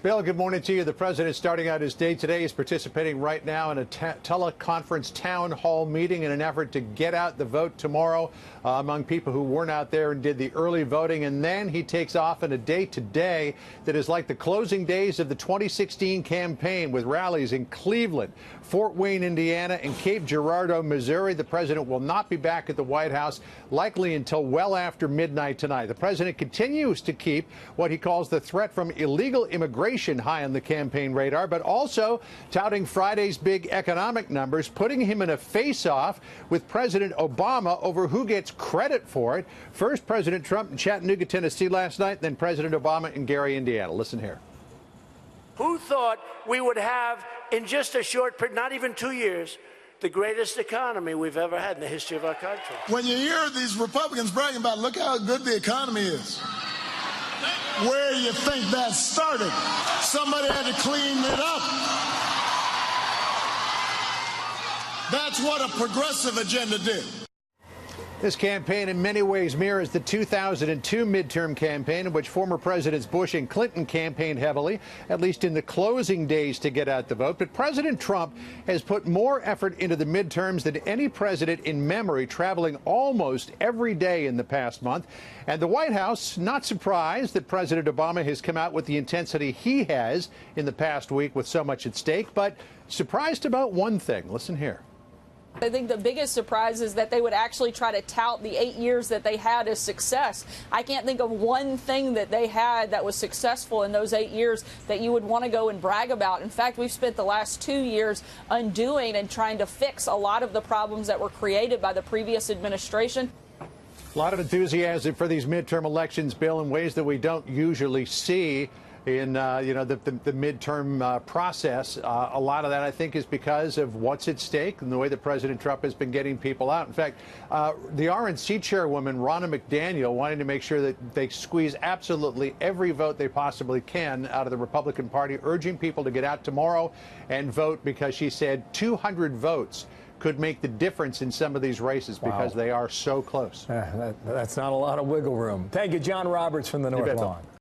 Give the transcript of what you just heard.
Bill, good morning to you. The president, starting out his day today, is participating right now in a teleconference town hall meeting in an effort to get out the vote tomorrow among people who weren't out there and did the early voting. And then he takes off on a day today that is like the closing days of the 2016 campaign, with rallies in Cleveland, Fort Wayne, Indiana, and Cape Girardeau, Missouri. The president will not be back at the White House likely until well after midnight tonight. The president continues to keep what he calls the threat from illegal immigration high on the campaign radar, but also touting Friday's big economic numbers, putting him in a face-off with President Obama over who gets credit for it. First, President Trump in Chattanooga, Tennessee last night, then President Obama in Gary, Indiana. Listen here. Who thought we would have, in just a short period, not even 2 years, the greatest economy we've ever had in the history of our country? When you hear these Republicans bragging about, look how good the economy is, where do you think that started? Somebody had to clean it up. That's what a progressive agenda did. This campaign in many ways mirrors the 2002 midterm campaign, in which former Presidents Bush and Clinton campaigned heavily, at least in the closing days, to get out the vote. But President Trump has put more effort into the midterms than any president in memory, traveling almost every day in the past month. And the White House, not surprised that President Obama has come out with the intensity he has in the past week with so much at stake, but surprised about one thing. Listen here. I think the biggest surprise is that they would actually try to tout the 8 years that they had as success. I can't think of one thing that they had that was successful in those 8 years that you would want to go and brag about. In fact, we've spent the last 2 years undoing and trying to fix a lot of the problems that were created by the previous administration. A lot of enthusiasm for these midterm elections, Bill, in ways that we don't usually see in the midterm process. A lot of that, I think, is because of what's at stake and the way that President Trump has been getting people out. In fact, the RNC chairwoman, Ronna McDaniel, wanting to make sure that they squeeze absolutely every vote they possibly can out of the Republican Party, urging people to get out tomorrow and vote, because she said 200 votes could make the difference in some of these races because they are so close. That's not a lot of wiggle room. Thank you, John Roberts from the North Lawn.